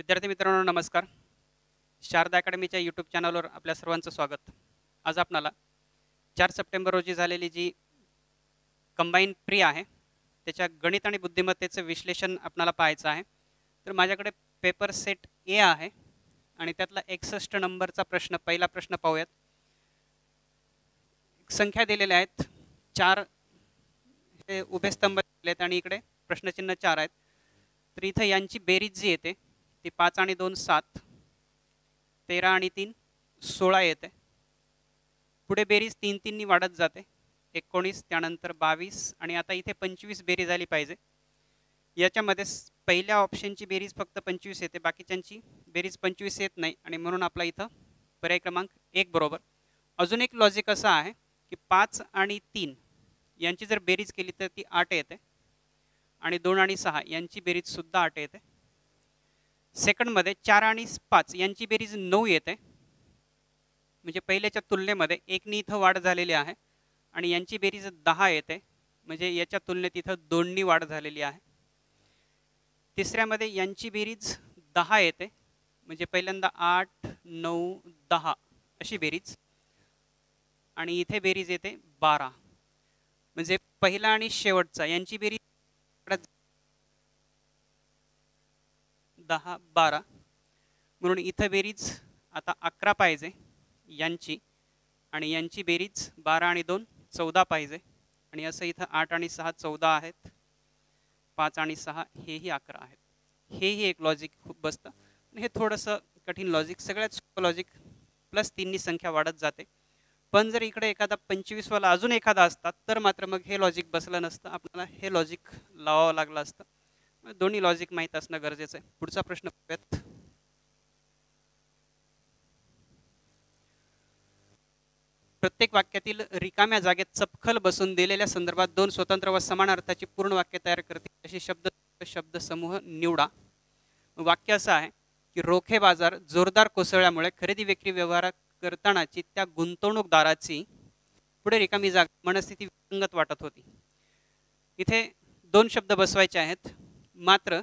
विद्यार्थी मित्रांनो नमस्कार. शारदा अकॅडमीच्या यूट्यूब चॅनलवर आपल्या सर्वांचं स्वागत. आज आपणाला 4 सप्टेंबर रोजी झालेली जी कंबाईन प्री आहे त्याच्या गणित आणि बुद्धिमत्तेचं विश्लेषण आपणाला पाहायचं आहे. तर माझ्याकडे पेपर सेट ए आहे आणि त्यातला 61 नंबरचा प्रश्न, पहिला प्रश्न पाहूयात. संख्या दिलेल्या आहेत 4, हे उभे स्तंभ दिले आहेत आणि इकडे प्रश्नचिन्ह 4 आहेत. तर इथं यांची बेरीज जी येते ती 5 आणि 2 7, 13 आणि 3 16 येते. पुढे बेरीज 3 3 नी वाढत जाते, 19, त्यानंतर 22 आणि आता इथे 25 बेरीज आली पाहिजे. याच्यामध्ये पहिल्या ऑप्शनची बेरीज फक्त 25 येते, बाकीच्यांची बेरीज 25 येत नाही आणि म्हणून आपला इथं पर्याय क्रमांक 1 बरोबर. अजून एक लॉजिक असं आहे की 5 आणि 3 यांची जर बेरीज केली तर ती 8 येते आणि 2 आणि 6 यांची बेरीज सुद्धा 8 येते. सेकंडमध्ये 4 आणि 5 यांची बेरीज 9 येते, म्हणजे पहिल्याच्या तुलनेमध्ये 1 नी इथं वाढ झालेली आहे आणि यांची बेरीज 10 येते, म्हणजे याच्या तुलनेत इथं 2 नी वाढ झालेली आहे. तिसऱ्यामध्ये यांची बेरीज 10 येते, म्हणजे पहिल्यांदा 8 9 10 अशी बेरीज आणि इथे बेरीज येते 12, म्हणजे पहिला आणि शेवटचा यांची बेरीज 10 12, म्हणून इथं बेरीज आता 11 पाहिजे यांची आणि यांची बेरीज 12 आणि 2 14 पाहिजे आणि असं इथं 8 आणि 6 14 आहेत, 5 आणि 6 हेही 11 आहेत. हेही एक लॉजिक खूप बसतं. हे थोडंसं कठीण लॉजिक, सगळ्यात सोपं लॉजिक +3 नी संख्या वाढत जाते. पण जर इकडे एखादा 25 वाला अजून एखादा असतात तर मात्र मग हे लॉजिक बसलं नसतं, आपल्याला हे लॉजिक लावावं लागलं असतं. दोन्ही लॉजिक माहीत असणं गरजेचं आहे. पुढचा प्रश्न पाहूयात. प्रत्येक वाक्यातील रिकाम्या जागेत चपखल बसून दिलेल्या संदर्भात 2 स्वतंत्र व समान अर्थाची पूर्ण वाक्य तयार करतील अशी शब्दसमूह निवडा. वाक्य असं आहे की रोखे बाजार जोरदार कोसळल्यामुळे खरेदी विक्री व्यवहार करतानाची त्या गुंतवणूकदाराची पुढे रिकामी जागा मनस्थिती विसंगत वाटत होती. इथे 2 शब्द बसवायचे आहेत, मात्र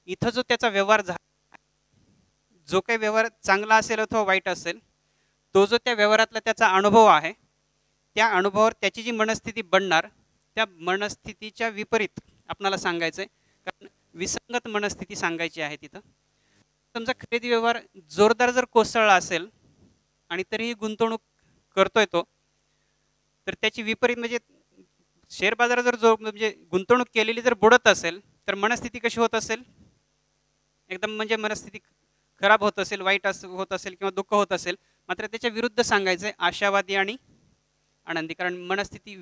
इथं जो त्याचा व्यवहार झाला, जो काही व्यवहार चांगला असेल अथवा वाईट असेल, तो जो त्या व्यवहारातला त्याचा अनुभव आहे, त्या अनुभवावर त्याची जी मनस्थिती बनणार त्या मनस्थितीच्या विपरीत आपल्याला सांगायचं आहे, कारण विसंगत मनस्थिती सांगायची आहे तिथं. समजा खरेदी व्यवहार जोरदार जर कोसळला असेल आणि तरीही गुंतवणूक करतोय तो, तर त्याची विपरीत म्हणजे शेअर बाजारात जर म्हणजे गुंतवणूक केलेली जर बुडत असेल तर मनस्थिती कशी होत असेल, एकदम म्हणजे मनस्थिती खराब होत असेल, वाईट होत असेल किंवा दुःख होत असेल. मात्र त्याच्या विरुद्ध सांगायचं आहे आशावादी आणि आनंदी, कारण मनस्थिती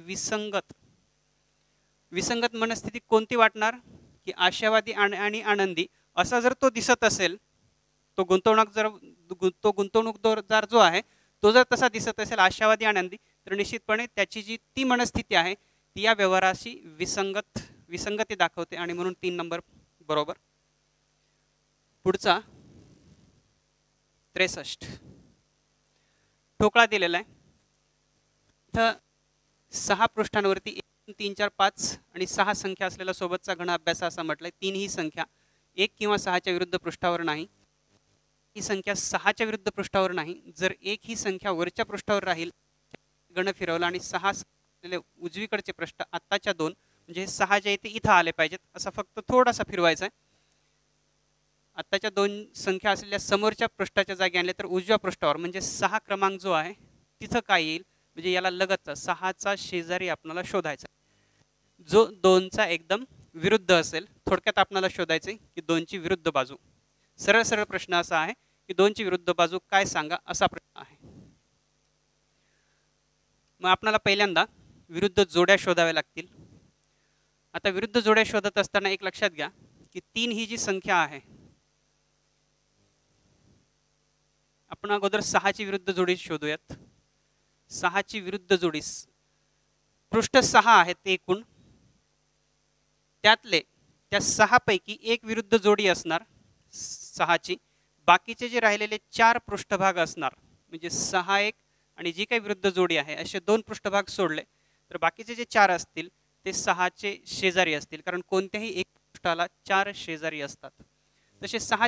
विसंगत मनस्थिती कोणती वाटणार की आशावादी आणि आनंदी असा जर तो दिसत असेल, तो गुंतवणूकदार जो आहे तो जर तसा दिसत असेल आशावादी आनंदी, तर निश्चितपणे त्याची जी ती मनस्थिती आहे ती या व्यवहाराशी विसंगती दाखवते आणि म्हणून 3 नंबर बरोबर. पुढचा 63 ठोकळा दिलेला आहे. इथं 6 पृष्ठांवरती 1 3 4 5 आणि 6 संख्या असलेला सोबतचा घन अभ्यास असा म्हटलंय. 3 ही संख्या 1 किंवा 6च्या विरुद्ध पृष्ठावर नाही, ही संख्या 6च्या विरुद्ध पृष्ठावर नाही. जर 1 ही संख्या वरच्या पृष्ठावर राहील, गण फिरवला आणि 6 उजवीकडचे पृष्ठ आत्ताच्या 2 म्हणजे 6 जे इथे इथं आले पाहिजेत, असा फक्त थोडासा फिरवायचा आहे. आत्ताच्या 2 संख्या असलेल्या समोरच्या पृष्ठाच्या जागी आणले तर उजव्या पृष्ठावर म्हणजे 6 क्रमांक जो आहे तिथं काय येईल, म्हणजे याला लगतचा 6चा शेजारी आपल्याला शोधायचा, जो 2चा एकदम विरुद्ध असेल. थोडक्यात आपल्याला शोधायचे की 2ची विरुद्ध बाजू. सरळ प्रश्न असा आहे की 2ची विरुद्ध बाजू काय सांगा, असा प्रश्न आहे. मग आपल्याला पहिल्यांदा विरुद्ध जोड्या शोधाव्या लागतील. आता विरुद्ध जोड्या शोधत असताना एक लक्षात घ्या की 3 ही जी संख्या आहे, आपण अगोदर 6ची विरुद्ध जोडी शोधूयात. 6ची विरुद्ध जोडी, पृष्ठ 6 आहेत एकूण, त्यातले त्या 6 पैकी एक विरुद्ध जोडी असणार 6ची, बाकीचे जे राहिलेले 4 पृष्ठभाग असणार, म्हणजे 6 1 आणि जी काही विरुद्ध जोडी आहे असे 2 पृष्ठभाग सोडले तर बाकीचे जे 4 असतील ते 6चे शेजारी असतील, कारण कोणत्याही एक पृष्ठाला 4 शेजारी असतात. तसे 6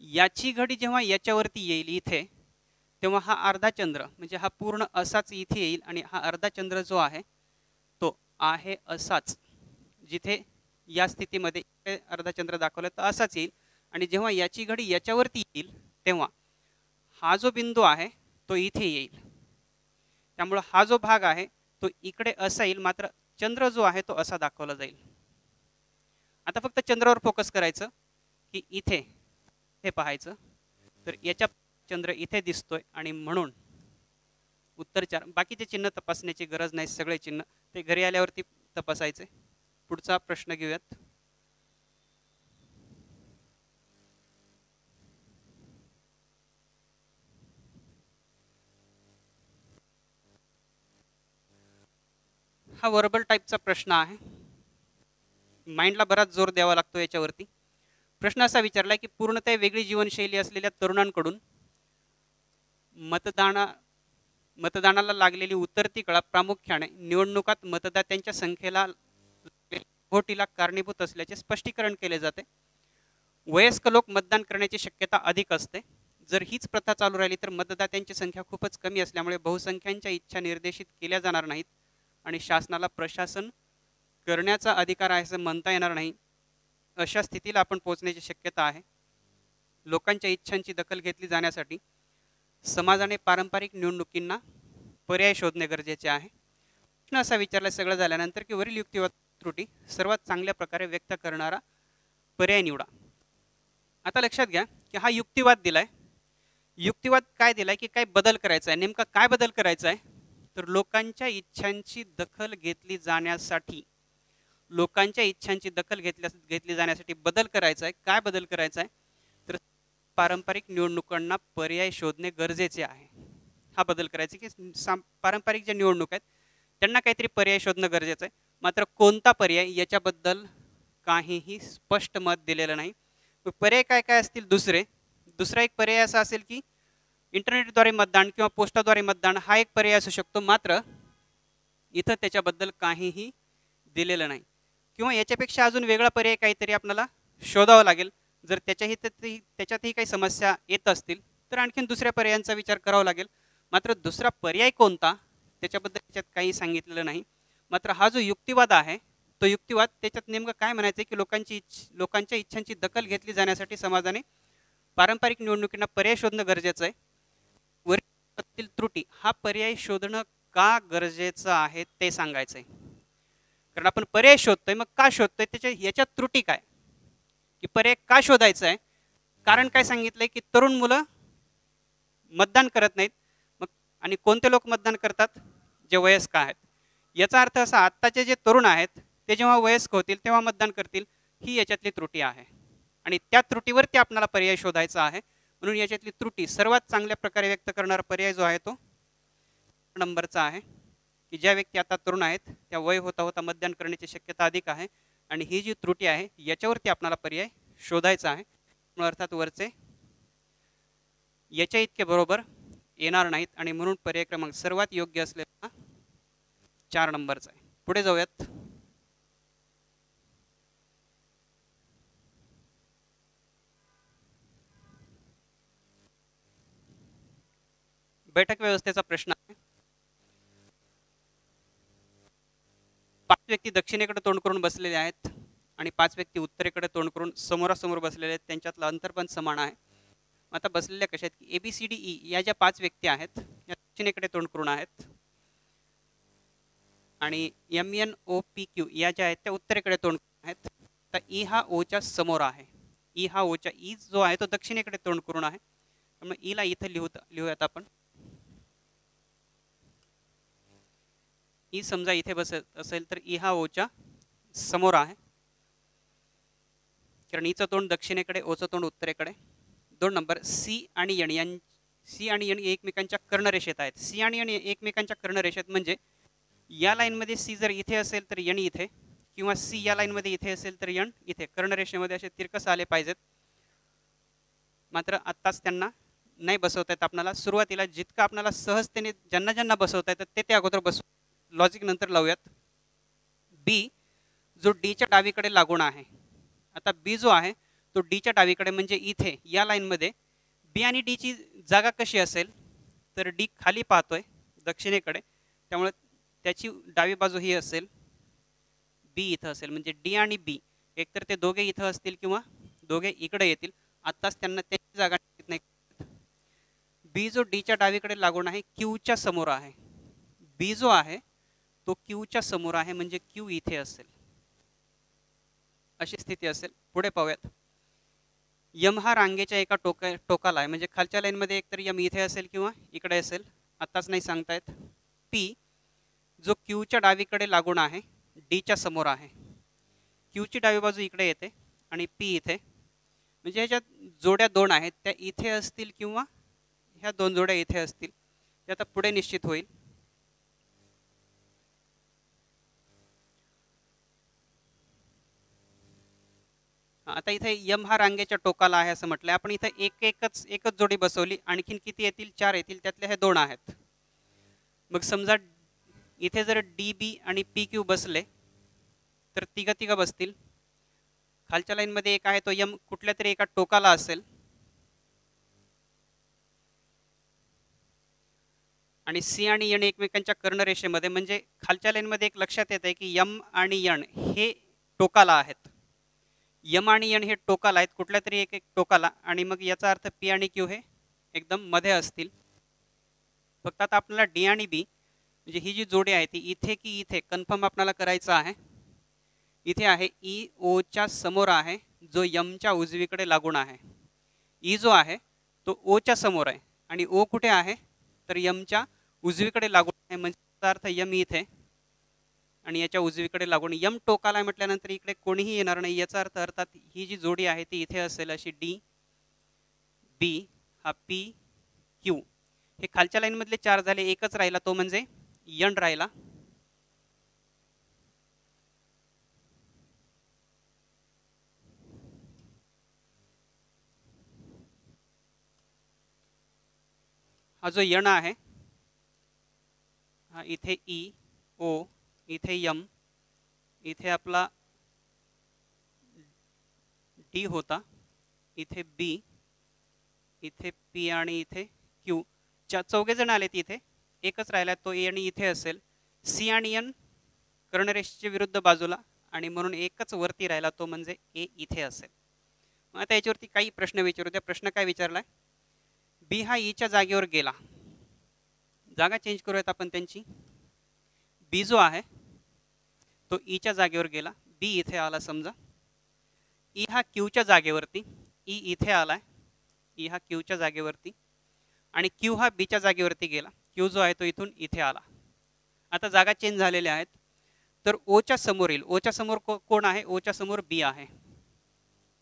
याची घडी जेव्हा याच्यावरती येईल इथे, तेव्हा हा अर्धा चंद्र म्हणजे हा पूर्ण असाच इथे येईल आणि हा अर्धा चंद्र जो आहे तो आहे असाच, जिथे या स्थितीमध्ये अर्धा चंद्र दाखवला तर असाच येईल. आणि जेव्हा याची घडी याच्यावरती येईल तेव्हा हा जो बिंदू आहे तो इथे येईल. त्यामुळे हा जो भाग आहे तो इकडे असा येईल, मात्र चंद्र जो आहे तो असा दाखवला जाईल. आता फक्त चंद्रावर फोकस करायचं की इथे हे पाहायचं, तर याच्या चंद्र इथे दिसतोय आणि म्हणून उत्तर 4. बाकीचे चिन्ह तपासण्याची गरज नाही, सगळे चिन्ह ते घरी आल्यावरती तपासायचे. पुढचा प्रश्न घेऊयात. हा वर्बल टाईपचा प्रश्न आहे, माइंडला बराच जोर द्यावा लागतो याच्यावरती. प्रश्न असा विचारलाय की पूर्णतः वेगळी जीवनशैली असलेल्या तरुणांकडून मतदानाला लागलेली उतरती कळा प्रामुख्याने निवडणुकात मतदात्यांच्या संख्येला ओहोटीला कारणीभूत असल्याचे स्पष्टीकरण केले जाते. वयस्क लोक मतदान करण्याची शक्यता अधिक असते. जर हीच प्रथा चालू राहिली तर मतदात्यांची संख्या खूपच कमी असल्यामुळे बहुसंख्यांच्या इच्छा निर्देशित केल्या जाणार नाहीत आणि शासनाला प्रशासन करण्याचा अधिकार आहे असं म्हणता येणार नाही. अशा स्थितीला आपण पोहोचण्याची शक्यता आहे. लोकांच्या इच्छांची दखल घेतली जाण्यासाठी समाजाने पारंपरिक निवडणुकींना पर्याय शोधणे गरजेचे आहे. प्रश्न असा विचारला सगळं झाल्यानंतर की वरील युक्तिवाद त्रुटी सर्वात चांगल्या प्रकारे व्यक्त करणारा पर्याय निवडा. आता लक्षात घ्या की हा युक्तिवाद दिलाय. युक्तिवाद काय दिलाय की काय बदल करायचा आहे, नेमका काय बदल करायचा आहे, तर लोकांच्या इच्छांची दखल घेतली जाण्यासाठी, लोकांच्या इच्छांची दखल घेतली जाण्यासाठी बदल करायचा आहे. काय बदल करायचा आहे, तर पारंपरिक निवडणुकांना पर्याय शोधणे गरजेचे आहे. हा बदल करायचा की पारंपरिक ज्या निवडणूक आहेत त्यांना काहीतरी पर्याय शोधणं गरजेचं आहे. मात्र कोणता पर्याय याच्याबद्दल काहीही स्पष्ट मत दिलेलं नाही. पर्याय काय काय असतील, दुसरा एक पर्याय असा असेल की इंटरनेटद्वारे मतदान किंवा पोस्टाद्वारे मतदान, हा एक पर्याय असू शकतो. मात्र इथं त्याच्याबद्दल काहीही दिलेलं नाही. किंवा याच्यापेक्षा अजून वेगळा पर्याय काहीतरी आपल्याला शोधावा लागेल. जर त्याच्यातही काही समस्या येत असतील तर आणखीन दुसऱ्या पर्यायांचा विचार करावा लागेल. मात्र दुसरा पर्याय कोणता त्याच्याबद्दल त्याच्यात काही सांगितलेलं नाही. मात्र हा जो युक्तिवाद आहे तो युक्तिवाद त्याच्यात नेमकं काय म्हणायचं की लोकांच्या इच्छांची दखल घेतली जाण्यासाठी समाजाने पारंपरिक निवडणुकींना पर्याय शोधणं गरजेचं आहे. वरील त्रुटी हा पर्याय शोधणं का गरजेचं आहे ते सांगायचं आहे. कारण आपण पर्याय शोधतोय, मग का शोधतोय, याच्यात त्रुटी काय, की पर्याय का शोधायचा आहे. कारण काय सांगितलंय की तरुण मुलं मतदान करत नाहीत. मग आणि कोणते लोक मतदान करतात, जे वयस्क आहेत. याचा अर्थ असा, आत्ताचे जे तरुण आहेत ते जेव्हा वयस्क होतील तेव्हा मतदान करतील, ही याच्यातली त्रुटी आहे. आणि त्या त्रुटीवरती आपल्याला पर्याय शोधायचा आहे. म्हणून याच्यातली त्रुटी सर्वात चांगल्या प्रकारे व्यक्त करणारा पर्याय जो आहे तो नंबरचा आहे, की ज्या व्यक्ती आता तरुण आहेत त्या वय होता होता मतदान करण्याची शक्यता अधिक आहे. आणि ही जी त्रुटी आहे याच्यावरती आपल्याला पर्याय शोधायचा आहे. अर्थात वरचे याच्या इतके बरोबर येणार नाहीत आणि म्हणून पर्याय क्रमांक सर्वात योग्य असलेला 4 नंबरचा आहे. पुढे जाऊयात. बैठक व्यवस्थेचा प्रश्न आहे. 5 व्यक्ती दक्षिणेकडे तोंड करून बसलेले आहेत आणि 5 व्यक्ती उत्तरेकडे तोंड करून समोरासमोर बसलेले आहेत. त्यांच्यातलं अंतर पण समान आहे. आता बसलेल्या कशा आहेत की ABCDE या ज्या 5 व्यक्ती आहेत या दक्षिणेकडे तोंड करून आहेत आणि MNOPQ या ज्या आहेत त्या उत्तरेकडे तोंड करून आहेत. तर E हा ओच्या समोर आहे. E जो आहे तो दक्षिणेकडे तोंड करून आहे. त्यामुळे ईला इथं लिहूयात आपण. ई समजा इथे बसत असेल तर ई हा ओच्या समोर आहे, कारण ईचं तोंड दक्षिणेकडे, ओचं तोंड उत्तरेकडे. 2 नंबर सी आणि एन एकमेकांच्या कर्णरेषेत आहेत. सी आणि एन एकमेकांच्या कर्णरेषेत म्हणजे या लाईनमध्ये सी जर इथे असेल तर एन इथे, किंवा सी या लाईनमध्ये इथे असेल तर एन इथे. कर्णरेषेमध्ये असे तिरकस आले पाहिजेत. मात्र आत्ताच त्यांना नाही बसवता येत आपल्याला. सुरुवातीला जितकं आपल्याला सहजतेने ज्यांना बसवता येतं ते अगोदर बसवू. लॉजिक नंतर लावूयात. बी जो डीच्या डावीकडे लागून आहे. आता बी जो आहे तो डीच्या डावीकडे म्हणजे इथे या लाईनमध्ये बी आणि डीची जागा कशी असेल, तर डी खाली पाहतोय दक्षिणेकडे, त्यामुळे त्याची डावी बाजू ही असेल, बी इथं असेल. म्हणजे डी आणि बी एकतर ते दोघे इथं असतील किंवा दोघे इकडे येतील. आत्ताच त्यांना त्याची जागा नाही. बी जो डीच्या डावीकडे लागून आहे क्यूच्या समोर आहे. बी जो आहे तो क्यूच्या समोर आहे, म्हणजे क्यू इथे असेल, अशी स्थिती असेल. पुढे पाहूयात. यम हा रांगेच्या एका टोकाला आहे, म्हणजे खालच्या लाईनमध्ये एकतर यम इथे असेल किंवा इकडे असेल, आत्ताच नाही सांगतायत. पी जो क्यूच्या डावीकडे लागून आहे, डीच्या समोर आहे. क्यूची डावी बाजू इकडे येते आणि पी इथे, म्हणजे ह्याच्यात जोड्या दोन आहेत, त्या इथे असतील किंवा ह्या दोन जोड्या इथे असतील. ते आता पुढे निश्चित होईल. आता इथे यम हा रांगेच्या टोकाला आहे असं म्हटलंय. आपण इथे एकच जोडी बसवली, आणखीन किती येतील, 4 येतील, त्यातले हे 2 आहेत. मग समजा इथे जर डी बी आणि पी क्यू बसले तर तिघं बसतील. खालच्या लाईनमध्ये एक आहे तो यम कुठल्या तरी एका टोकाला असेल, आणि सी आणि यन एकमेकांच्या कर्णरेषेमध्ये, म्हणजे खालच्या लाईनमध्ये एक लक्षात येत आहे की यम आणि यन हे टोकाला आहेत. यम आणि यन हे टोकाला आहेत, कुठल्या तरी एक टोकाला, आणि मग याचा अर्थ पी आणि क्यू हे एकदम मध्ये असतील. फक्त आता आपल्याला डी आणि बी म्हणजे ही जी जोडी आहे ती इथे की इथे कन्फर्म आपल्याला करायचं आहे. इथे आहे ई ओच्या समोर आहे, जो यमच्या उजवीकडे लागून आहे. ई जो आहे तो ओच्या समोर आहे आणि ओ कुठे आहे, तर यमच्या उजवीकडे लागून आहे, म्हणजे त्याचा अर्थ यम इथे आणि याच्या उजवीकडे लागून. यम टोकाला म्हटल्यानंतर इकडे कोणीही येणार नाही, याचा अर्थ अर्थात ही जी जोडी आहे ती इथे असेल, अशी डी बी हा पी क्यू. हे खालच्या लाईन मधले 4 झाले, एकच राहिला तो म्हणजे यन राहिला. हा जो यन आहे हा इथे ई ओ, इथे यम, इथे आपला डी होता, इथे बी, इथे पी आणि इथे क्यू. 4 जण आले तिथे, एकच राहिला तो ए आणि इथे असेल. सी आणि एन कर्णरेषेच्या विरुद्ध बाजूला, आणि म्हणून एकच वरती राहिला तो म्हणजे ए इथे असेल. मग आता याच्यावरती काही प्रश्न विचारू द्या. प्रश्न काय विचारलाय, बी हा ईच्या जागेवर गेला. जागा चेंज करूयात आपण त्यांची. बी जो आहे तो ईच्या जागेवर गेला, बी इथे आला समजा. ई हा क्यूच्या जागेवरती, ई इथे आलाय, ई हा क्यूच्या जागेवरती, आणि क्यू हा बीच्या जागेवरती गेला. क्यू जो आहे तो इथून इथे आला. आता जागा चेंज झालेल्या आहेत. तर ओच्या समोरील, ओच्या समोर कोण आहे, ओच्या समोर बी आहे.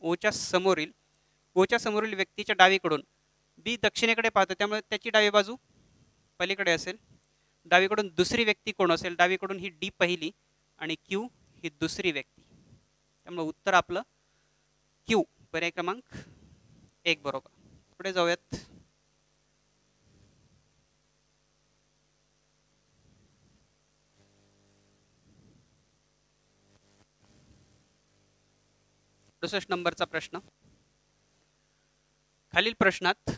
ओच्या समोरील व्यक्तीच्या डावीकडून बी दक्षिणेकडे पाहतो, त्यामुळे त्याची डावी बाजू पलीकडे असेल. डावीकडून दुसरी व्यक्ती कोण असेल, डावीकडून ही डी पहिली आणि क्यू ही दुसरी व्यक्ती. त्यामुळे उत्तर आपलं क्यू, पर्याय क्रमांक 1 बरोबर. पुढे जाऊयात. नंबरचा प्रश्न. खालील प्रश्नात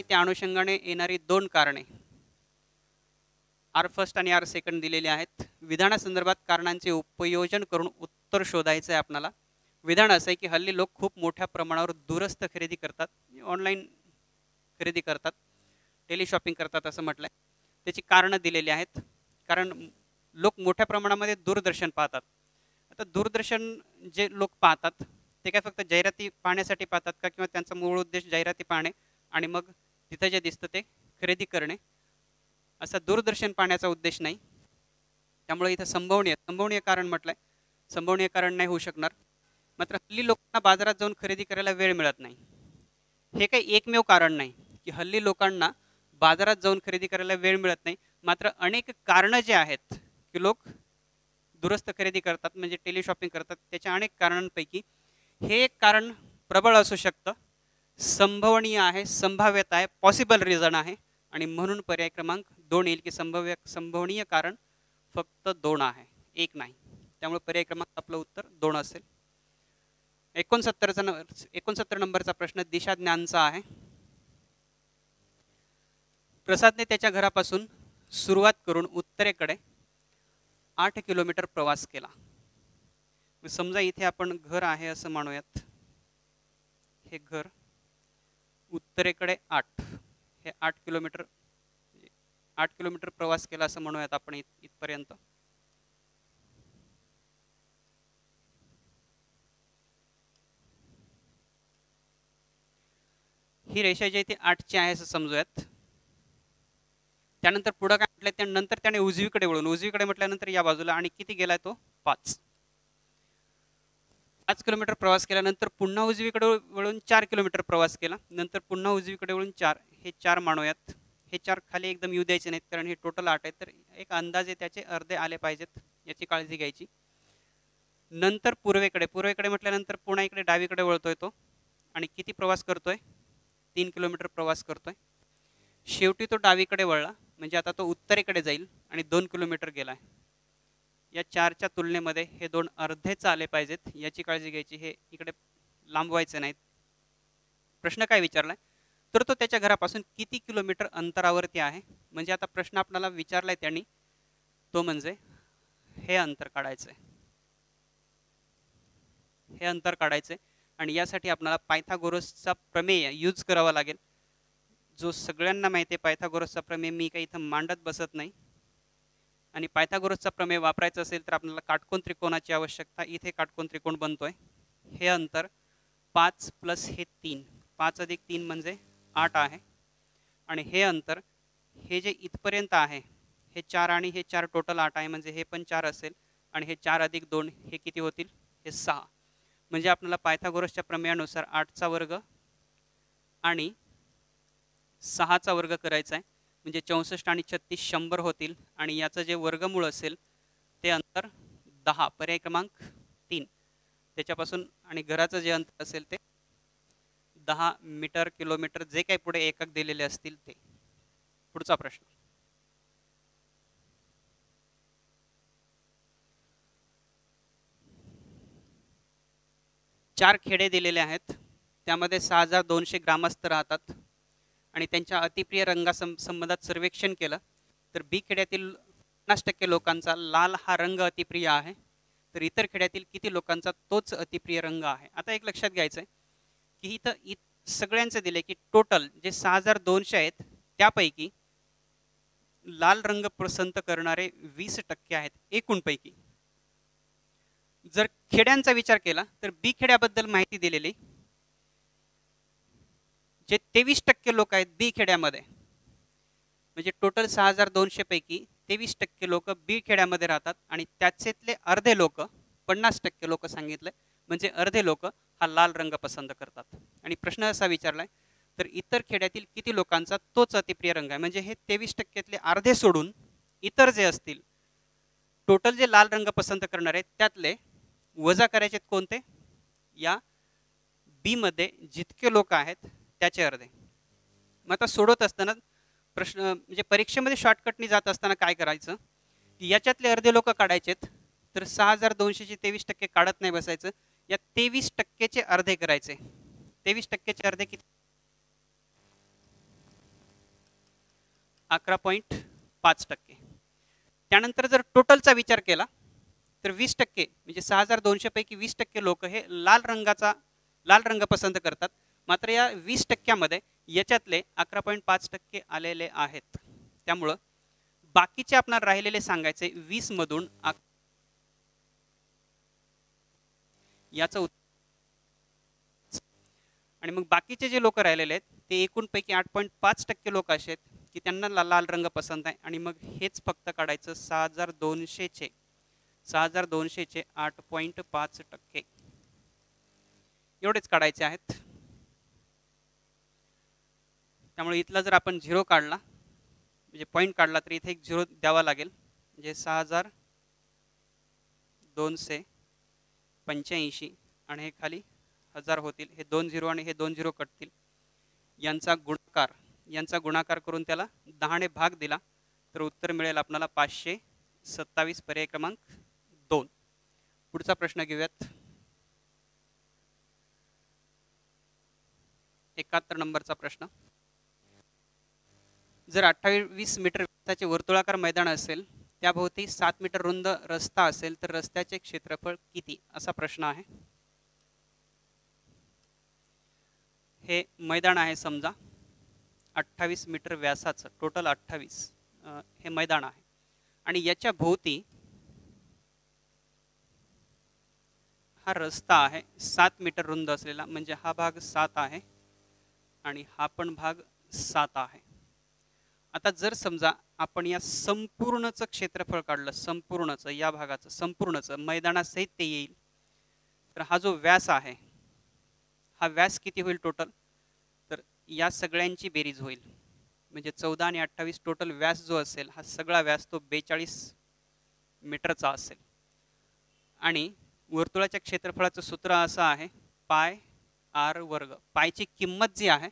त्या अनुषंगाने येणारी 2 कारणे आर फर्स्ट आणि आर सेकंड दिलेले आहेत. विधानासंदर्भात कारणांचे उपयोजन करून उत्तर शोधायचं आहे आपल्याला. विधान असं आहे की हल्ली लोक खूप मोठ्या प्रमाणावर दूरस्थ खरेदी करतात, ऑनलाईन खरेदी करतात, टेली शॉपिंग करतात असं म्हटलंय. त्याची कारणं दिलेली आहेत. कारण लोक मोठ्या प्रमाणामध्ये दूरदर्शन पाहतात. आता दूरदर्शन जे लोक पाहतात ते काय फक्त जाहिराती पाहण्यासाठी पाहतात का, किंवा त्यांचा मूळ उद्देश जाहिराती पाहणे आणि मग तिथं जे दिसतं ते खरेदी करणे, असा दूरदर्शन पाहण्याचा उद्देश नाही. त्यामुळे इथं संभवनीय कारण म्हटलंय. संभवनीय कारण नाही होऊ शकणार. मात्र हल्ली लोकांना बाजारात जाऊन खरेदी करायला वेळ मिळत नाही, हे काही एकमेव कारण नाही की हल्ली लोकांना बाजारात जाऊन खरेदी करायला वेळ मिळत नाही. मात्र अनेक कारणं जे आहेत की लोक दुरस्त खरेदी करतात, म्हणजे टेली शॉपिंग करतात, त्याच्या अनेक कारणांपैकी हे एक कारण प्रबळ असू शकतं, संभवनीय आहे, संभाव्यता आहे, पॉसिबल रिझन आहे, आणि म्हणून पर्याय क्रमांक 2 येईल की संभवनीय कारण फक्त 2 आहे, 1 नाही. त्यामुळे पर्याय क्रमांक आपलं उत्तर 2 असेल. 69 नंबरचा प्रश्न दिशा ज्ञानचा आहे. प्रसादने त्याच्या घरापासून सुरुवात करून उत्तरेकडे 8 किलोमीटर प्रवास केला. समजा इथे आपण घर आहे असं म्हणूयात. हे घर उत्तरेकडे 8, हे 8 किलोमीटर प्रवास केला असं म्हणूयात आपण इथपर्यंत. ही रेषा जी आहे ती 8ची आहे असं समजूयात. त्यानंतर पुढे काय म्हटलं, त्यानंतर त्याने उजवीकडे म्हटल्यानंतर या बाजूला आणि किती गेलाय तो 5 किलोमीटर प्रवास केल्यानंतर पुन्हा उजवीकडे वळून 4 किलोमीटर प्रवास केला. नंतर पुन्हा उजवीकडे वळून 4, हे 4 मानूयात. हे 4 खाली एकदम येऊ द्यायचे नाहीत कारण हे टोटल 8 आहे, तर एक अंदाजे त्याचे अर्धे आले पाहिजेत, याची काळजी घ्यायची. नंतर पूर्वेकडे म्हटल्यानंतर पुन्हा इकडे डावीकडे वळतोय तो आणि किती प्रवास करतोय, 3 किलोमीटर प्रवास करतोय. शेवटी तो डावीकडे वळला म्हणजे आता तो उत्तरेकडे जाईल आणि 2 किलोमीटर गेलाय. या 4च्या तुलनेमध्ये हे 2 अर्धेच आले पाहिजेत, याची काळजी घ्यायची. हे इकडे लांबवायचे नाहीत. प्रश्न काय विचारलाय, तर तो त्याच्या घरापासून किती किलोमीटर अंतरावरती आहे. म्हणजे आता प्रश्न आपल्याला विचारलाय त्यांनी, तो म्हणजे हे अंतर काढायचंय. हे अंतर काढायचंय आणि यासाठी आपल्याला पायथागोरसचा प्रमेय यूज करावा लागेल, जो सगळ्यांना माहिती आहे. पायथागोरसचा प्रमेय मी काही इथं मांडत बसत नाही. आणि पायथागोरसचा प्रमेय वापरायचा असेल तर आपल्याला काटकोन त्रिकोणाची आवश्यकता. इथे काटकोन त्रिकोण बनतोय. हे अंतर 5 + हे 3, 5 + 3 म्हणजे 8 आहे. आणि हे अंतर हे जे इथपर्यंत आहे हे 4 आणि हे 4 टोटल 8 आहे, म्हणजे हे पण 4 असेल. आणि हे 4 + 2 हे किती होतील, हे 6. म्हणजे आपल्याला पायथागोरसच्या प्रमेयानुसार 8चा वर्ग आणि 6चा वर्ग करायचा आहे. म्हणजे 64 आणि 36 100 होतील. आणि याचं जे वर्गमूळ असेल ते अंतर 10, पर्याय क्रमांक 3 त्याच्यापासून. आणि घराचं जे अंतर असेल ते 10 मीटर, किलोमीटर, जे काही पुढे एकक दिलेले असतील ते. पुढचा प्रश्न, चार खेडे दिलेले आहेत. त्यामध्ये 6200 ग्रामस्थ राहतात आणि त्यांच्या अतिप्रिय रंगासंबंधात सर्वेक्षण केलं तर बी खेड्यातील 50% लोकांचा लाल हा रंग अतिप्रिय आहे, तर इतर खेड्यातील किती लोकांचा तोच अतिप्रिय रंग आहे. आता एक लक्षात घ्यायचं आहे की इथं सगळ्यांचे दिले की टोटल जे 6200 आहेत त्यापैकी लाल रंग पसंत करणारे 20% आहेत एकूणपैकी. जर खेड्यांचा विचार केला तर बी खेड्याबद्दल माहिती दिलेली, जे 23% लोक आहेत बी खेड्यामध्ये, म्हणजे टोटल 6200 पैकी 23% लोक बी खेड्यामध्ये राहतात आणि त्याच्यातले अर्धे लोक 50% लोक सांगितले, म्हणजे अर्धे लोक हा लाल रंग पसंत करतात. आणि प्रश्न असा विचारलाय तर इतर खेड्यातील किती लोकांचा तोच अतिप्रिय रंग आहे. म्हणजे हे 23%तले अर्धे सोडून इतर जे असतील, टोटल जे लाल रंग पसंत करणार आहेत त्यातले वजा करायचे कोणते, या बी मध्ये जितके लोक आहेत त्याचे अर्धे. मग आता सोडवत असताना प्रश्न म्हणजे परीक्षेमध्ये शॉर्टकटनी जात असताना काय करायचं की याच्यातले अर्धे लोक काढायचेत, तर 6200चे 23% काढत नाही बसायचं. या 23%चे अर्धे करायचे. 23%चे अर्धे किती, 11.5%. त्यानंतर जर टोटलचा विचार केला तर 20% म्हणजे 6200 पैकी 20% लोक हे लाल रंग पसंत करतात. मात्र या 20%मध्ये याच्यातले 11.5% आलेले आहेत. त्यामुळं बाकीचे आपल्याला राहिलेले सांगायचे 20 मधून याचं आणि मग बाकीचे जे लोक राहिलेले आहेत ते एकूणपैकी 8.5% लोक असे आहेत की त्यांना लाल रंग पसंत आहे. आणि मग हेच फक्त काढायचं 6200चे 8.5% एवढेच काढायचे आहेत. त्यामुळे इथला जर आपण 0 काढला म्हणजे पॉईंट काढला तर इथे एक 0 द्यावा लागेल. म्हणजे 6285 आणि हे खाली 1000 होतील. हे 2 0 आणि हे 2 0 कटतील. यांचा गुणाकार करून त्याला 10 ने भाग दिला तर उत्तर मिळेल आपल्याला 527, पर्याय क्रमांक 2. पुढचा प्रश्न घेऊयात. 71 नंबरचा प्रश्न. जर 28 मीटर व्यासाचे वर्तुळाकार मैदान असेल, त्याभोवती 7 मीटर रुंद रस्ता असेल, तर रस्त्याचे क्षेत्रफळ किती, असा प्रश्न आहे. हे मैदान आहे समजा 28 मीटर व्यासाचं, टोटल 28 हे मैदान आहे आणि याच्या भोवती हा रस्ता आहे 7 मीटर रुंद असलेला, म्हणजे हा भाग 7 आहे आणि हा पण भाग 7 आहे. आता जर समजा आपण या संपूर्णचं क्षेत्रफळ काढलं, संपूर्णचं या भागाचं संपूर्णचं मैदानासहित ते येईल, तर हा जो व्यास आहे हा व्यास किती होईल टोटल, तर या सगळ्यांची बेरीज होईल, म्हणजे 14 आणि 28 टोटल व्यास जो असेल हा सगळा व्यास तो 42 मीटरचा असेल. आणि वर्तुळाच्या क्षेत्रफळाचं सूत्र असं आहे पाय आर वर्ग. पायची किंमत जी आहे,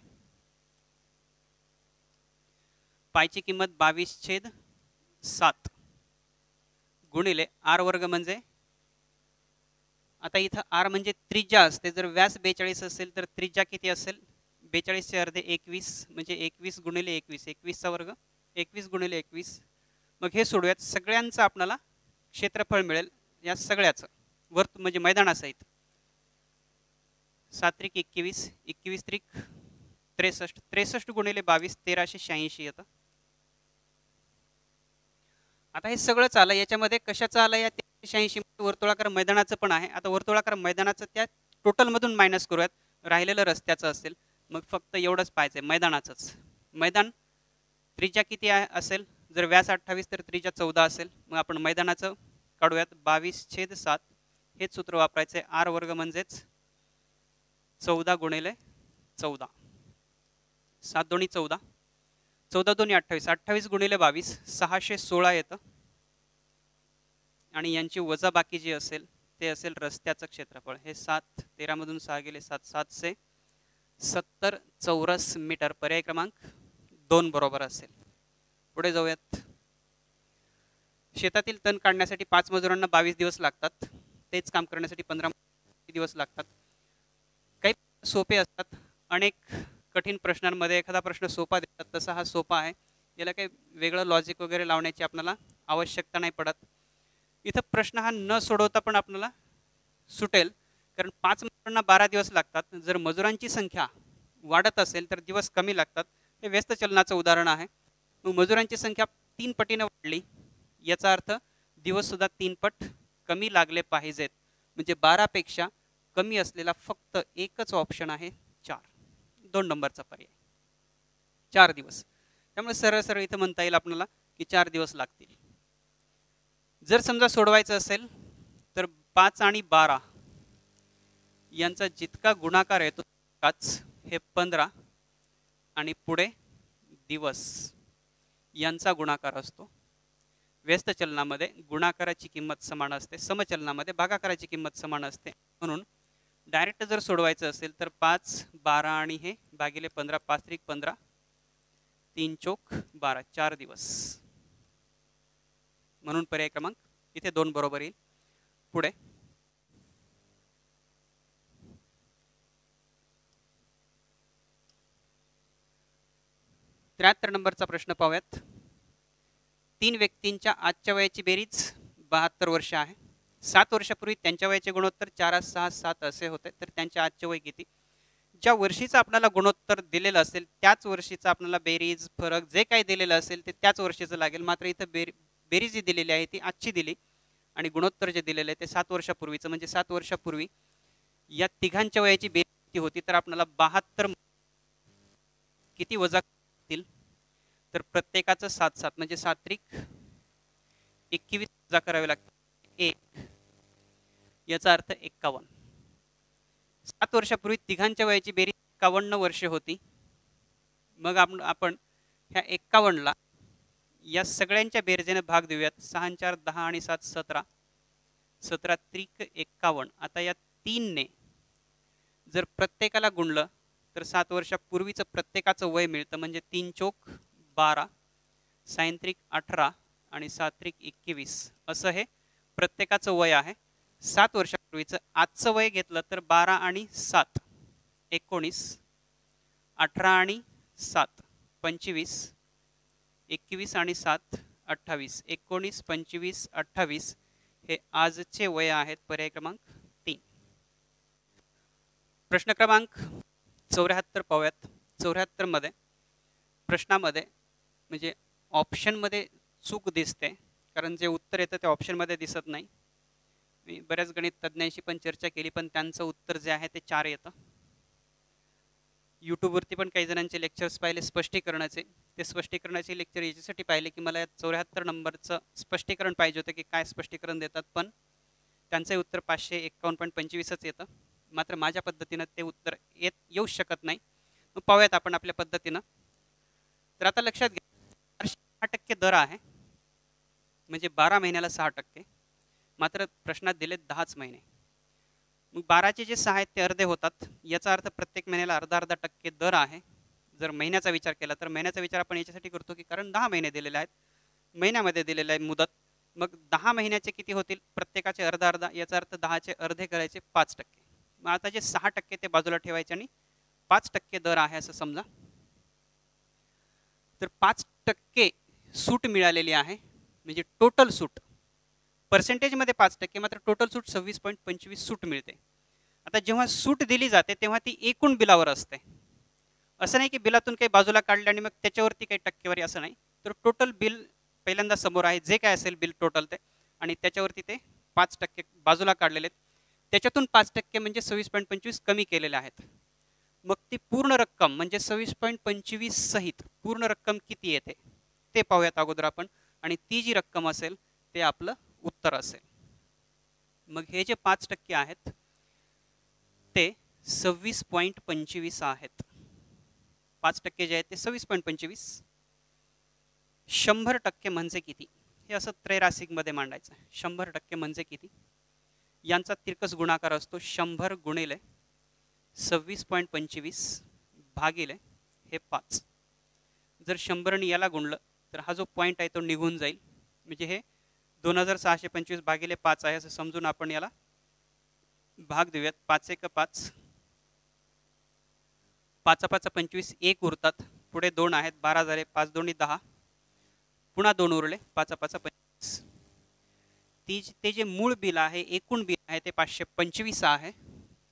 पायची किंमत 22/7 गुणिले आर वर्ग, म्हणजे आता इथं आर म्हणजे त्रिज्या असते. जर व्यास 42 असेल तर त्रिज्या किती असेल, 42 चे अर्धे 21, म्हणजे 21 गुणिले 21, 21 चा वर्ग, 21 गुणिले 21. मग हे सोडूयात, सगळ्यांचं आपल्याला क्षेत्रफळ मिळेल या सगळ्याचं म्हणजे मैदानासहित. 7 त्रिक 21, 21 त्रिक 63, 63 गुणिले 22 1386 येतं. आता हे सगळंच आलं, याच्यामध्ये कशाचं आलं, या 1386 वर्तुळाकार मैदानाचं पण आहे. आता वर्तुळाकार मैदानाचं त्या टोटलमधून मायनस करूयात, राहिलेलं रस्त्याचं असेल. मग फक्त एवढंच पाहायचं मैदानाचंच. मैदान त्रिज्या किती असेल, जर व्यास 28 तर त्रिज्या 14 असेल. मग आपण मैदानाचं काढूयात 22/7, हेच सूत्र वापरायचं आहे. आर वर्ग म्हणजेच 14 गुणिले 14, 7 दोन्ही 14, 14 दोन्ही 28, 28 गुणिले 22 616 येतं. आणि यांची वजा बाकी जी असेल ते असेल रस्त्याचं क्षेत्रफळ. हे 7 13 मधून 6 गेले 7, 770 चौरस मीटर. पर्याय क्रमांक 2 बरोबर असेल. पुढे जाऊयात. शेतातील तण काढण्यासाठी 5 मजुरांना 22 दिवस लागतात, तेच काम करण्यासाठी 15 दिवस लागतात. काही सोपे असतात, अनेक कठीण प्रश्नांमध्ये एखादा प्रश्न सोपा देतात, तसा हा सोपा आहे. याला काही वेगळं लॉजिक वगैरे लावण्याची आपल्याला आवश्यकता नाही पडत. इथं प्रश्न हा न सोडवता पण आपल्याला सुटेल, कारण 5 मजुरांना 12 दिवस लागतात. जर मजुरांची संख्या वाढत असेल तर दिवस कमी लागतात. हे व्यस्त चलनाचं उदाहरण आहे. मग मजुरांची संख्या 3 पटीने वाढली, याचा अर्थ दिवससुद्धा 3 पट कमी लागले पाहिजेत. म्हणजे 12 पेक्षा कमी असलेला फक्त एकच ऑप्शन आहे 4, 2 नंबरचा पर्याय, 4 दिवस. त्यामुळे सरळ सरळ इथं म्हणता येईल आपल्याला की 4 दिवस लागतील. जर समजा सोडवायचं असेल तर 5 आणि 12 यांचा जितका गुणाकार येतो तितकाच हे 15 आणि पुढे दिवस यांचा गुणाकार असतो. व्यस्त चलनामध्ये गुणाकाराची किंमत समान असते, समचलनामध्ये भागाकाराची किंमत समान असते. म्हणून डायरेक्ट जर सोडवायचं असेल तर 5 12 आणि हे भागिले 15, 5 त्रिक 15, 3 चोक 12, 4 दिवस. म्हणून पर्याय क्रमांक इथे 2 बरोबर येईल. पुढे 73 नंबरचा प्रश्न पाहूयात. 3 व्यक्तींच्या आजच्या वयाची बेरीज 72 वर्ष आहे. 7 वर्षापूर्वी त्यांच्या वयाचे गुणोत्तर 4, 6, 7 असे होते, तर त्यांचे आजचे वय किती. ज्या वर्षीचं आपल्याला गुणोत्तर दिलेलं असेल त्याच वर्षीचं आपल्याला बेरीज फरक जे काही दिलेलं असेल ते त्याच वर्षीचं लागेल. मात्र इथं बेरीज जी दिलेली आहे ती आजची दिली आणि गुणोत्तर जे दिलेलं आहे ते 7 वर्षापूर्वीचं, म्हणजे 7 वर्षापूर्वी या तिघांच्या वयाची बेरीज किती होती, तर आपल्याला 72 किती वजा करतील, तर प्रत्येकाचं 7 7, म्हणजे 7 त्रिक 21 वजा करावे लागतात 1, याचा अर्थ 51. 7 वर्षापूर्वी तिघांच्या वयाची बेरीज 51 वर्षे होती. मग आपण ह्या 51ला या सगळ्यांच्या बेरजेने भाग देऊयात. 6 4 10 आणि 7 17, 17 त्रिक 51. आता या 3 ने जर प्रत्येकाला गुणलं तर 7 वर्षापूर्वीचं प्रत्येकाचं वय मिळतं, म्हणजे 3 चोक 12, 6 त्रिक 18 आणि 7 त्रिक 21 असं हे प्रत्येकाचं वय आहे. 7 वर्षापूर्वीचं आजचं वय घेतलं तर 12 आणि 7 19, 18 आणि 7 25, 21 आणि 7 28, 19 25 28 हे आजचे वय आहेत. पर्याय क्रमांक 3. प्रश्न क्रमांक 74 पाहूयात. 74 मध्ये प्रश्नामध्ये म्हणजे ऑप्शनमध्ये चूक दिसते, कारण जे उत्तर येतं ते ऑप्शनमध्ये दिसत नाही. मी बऱ्याच गणित तज्ज्ञांशी पण चर्चा केली, पण त्यांचं उत्तर जे आहे ते 4 येतं. यूट्यूबवरती पण काही जणांचे लेक्चर्स पाहिले स्पष्टीकरणाचे. ते स्पष्टीकरणाचे लेक्चर याच्यासाठी पाहिले की मला 74 नंबरचं स्पष्टीकरण पाहिजे होतं की काय स्पष्टीकरण देतात, पण त्यांचे उत्तर 551.25च येतं. मात्र माझ्या पद्धतीनं ते उत्तर येऊ शकत नाही. मग पाहूयात आपण आपल्या पद्धतीनं. तर आता लक्षात घ्या, 6% दर आहे, म्हणजे 12 महिन्याला 6%. मात्र प्रश्नात दिले 10च महिने. मग 12चे जे 6 आहेत ते अर्धे होतात. याचा अर्थ प्रत्येक महिन्याला अर्धा टक्के दर आहे. जर महिन्याचा विचार केला तर महिन्याचा विचार आपण याच्यासाठी करतो की कारण 10 महिने दिलेले आहेत, महिन्यामध्ये दिलेले आहे मुदत. मग 10 महिन्याचे किती होतील? प्रत्येकाचे अर्धा. याचा अर्थ 10चे अर्धे करायचे 5%. मग आता जे 6% ते बाजूला ठेवायचे आणि 5% दर आहे असं समजा. तर 5% सूट मिळालेली आहे, म्हणजे टोटल सूट. पर्सेंटेजमध्ये 5%, मात्र टोटल सूट 26.25 सूट मिळते. आता जेव्हा सूट दिली जाते तेव्हा ती एकूण बिलावर असते. असं नाही की बिलातून काही बाजूला काढले आणि मग त्याच्यावरती काही टक्केवारी, असं नाही. तर टोटल बिल पहिल्यांदा समोर आहे, जे काय असेल बिल टोटल ते, आणि त्याच्यावरती ते 5% बाजूला काढलेले आहेत. त्याच्यातून 5% म्हणजे 26.25 कमी केलेले आहेत. मग ती पूर्ण रक्कम म्हणजे 26.25 सहित पूर्ण रक्कम किती येते ते पाहूयात अगोदर आपण, आणि ती जी रक्कम असेल ते आपलं उत्तर असेल. मग हे जे 5% आहेत ते 26.25 आहेत. 5% जे आहेत ते 26.25. 100% म्हणजे किती हे असं त्रैरासिकमध्ये मांडायचं. 100% म्हणजे किती, यांचा तिरकस गुणाकार असतो 100 गुणिले 26.25 भागिले हे 5. जर 100 याला गुणलं तर हा जो पॉईंट आहे तो निघून जाईल, म्हणजे हे 2625 भागिले 5 आहे असं समजून आपण याला भाग देऊयात. 5 1 5, 5 5 25, 1 उरतात, पुढे 2 आहेत, 12 झाले, 5 2 10, पुन्हा 2 उरले, 5 5 25. ते जे मूळ बिल आहे, एकूण बिल आहे ते 525 आहे.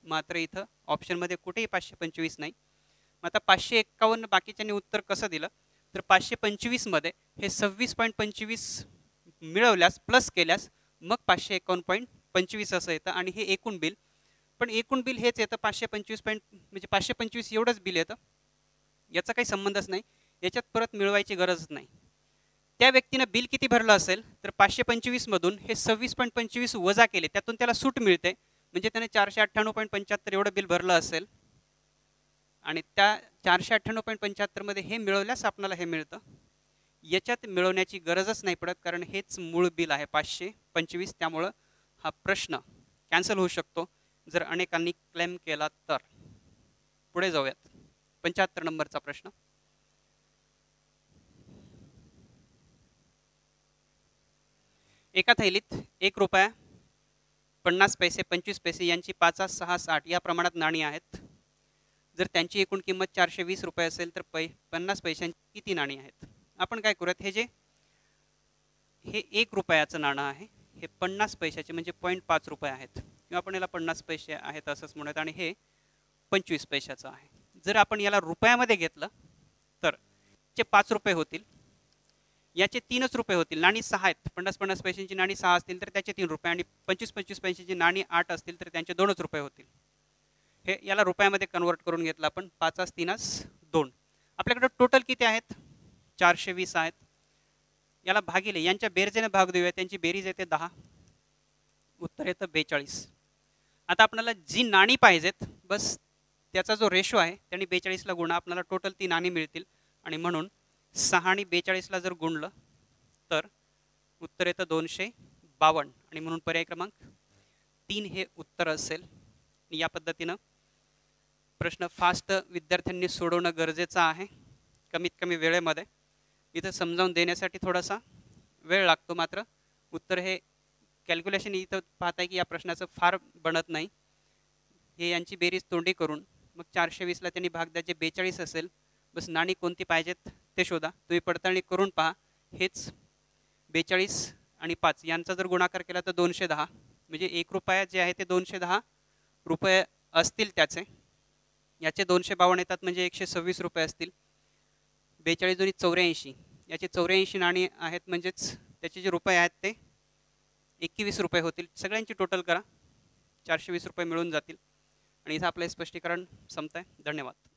मात्र इथं ऑप्शनमध्ये कुठेही 525 नाही. मग आता 551 बाकीच्यांनी उत्तर कसं दिलं, तर 525 मध्ये हे 26.25 मिळवल्यास प्लस केल्यास मग 551.25 असं येतं, आणि हे एकूण बिल. पण एकूण बिल हेच येतं 525 म्हणजे 525 एवढंच बिल येतं. याचा काही संबंधच नाही, याच्यात परत मिळवायची गरजच नाही. त्या व्यक्तीनं बिल किती भरलं असेल तर 525 मधून हे 26.25 वजा केले, त्यातून त्याला सूट मिळते, म्हणजे त्याने 498.75 एवढं बिल भरलं असेल, आणि त्या 498.75 मध्ये हे मिळवल्यास आपल्याला हे मिळतं. याच्यात मिळवण्याची गरजच नाही पडत, कारण हेच मूळ बिल आहे 525. त्यामुळं हा प्रश्न कॅन्सल होऊ शकतो जर अनेकांनी क्लेम केला तर. पुढे जाऊयात. 75 नंबरचा प्रश्न. एका थैलीत 1 रुपया, 50 पैसे, 25 पैसे यांची 5, 6, 60 या प्रमाणात नाणी आहेत. जर त्यांची एकूण किंमत 420 रुपये असेल तर 50 पैशांची किती नाणी आहेत? आपण काय करूयात, हे 1 रुपयाचं नाणं आहे, हे 50 पैशाचे म्हणजे 0.5 रुपये आहेत, किंवा आपण याला 50 पैसे आहेत असंच म्हणूयात, आणि हे 25 पैशाचं आहे. जर आपण याला रुपयामध्ये घेतलं तर याचे 5 रुपये होतील, याचे 3च रुपये होतील. नाणी 6 आहेत, 50 पैशांची नाणी 6 असतील तर त्याचे 3 रुपये, आणि 25 पैशांची नाणी 8 असतील तर त्यांचे 2च रुपये होतील. हे याला रुपयामध्ये कन्वर्ट करून घेतलं आपण. 5 3 2. आपल्याकडे टोटल किती आहेत? 420 आहेत. याला भागिले, यांच्या बेरजेने भाग देऊया, त्यांची बेरीज येते 10, उत्तर येतं 42. आता आपल्याला जी नाणी पाहिजेत बस त्याचा जो रेशो आहे त्याने 42ला गुणा, आपल्याला टोटल ती नाणी मिळतील, आणि म्हणून 6 आणि 42ला जर गुणलं तर उत्तर येतं 252, आणि म्हणून पर्याय क्रमांक 3 हे उत्तर असेल. या पद्धतीनं प्रश्न फास्ट विद्यार्थ्यांनी सोडवणं गरजेचं आहे, कमीत कमी वेळेमध्ये. इथं समजावून देण्यासाठी थोडासा वेळ लागतो, मात्र उत्तर हे कॅल्क्युलेशन इथं पाहताय की या प्रश्नाचं फार बनत नाही. हे यांची बेरीज तोंडी करून मग 420ला त्यांनी भाग द्या, जे 42 असेल. बस नाणी कोणती पाहिजेत ते शोधा. तुम्ही पडताळणी करून पहा. हेच 42 आणि 5 यांचा जर गुणाकार केला तर 210, म्हणजे 1 रुपया जे आहे ते 210 रुपये असतील त्याचे. याचे 252 येतात म्हणजे 126 रुपये असतील. 42 दोन्ही 84, याचे 84 नाणी आहेत, म्हणजेच त्याचे जे रुपये आहेत ते 21 रुपये होतील. सगळ्यांची टोटल करा, 420 रुपये मिळून जातील. आणि इथं आपलं स्पष्टीकरण संपत आहे. धन्यवाद.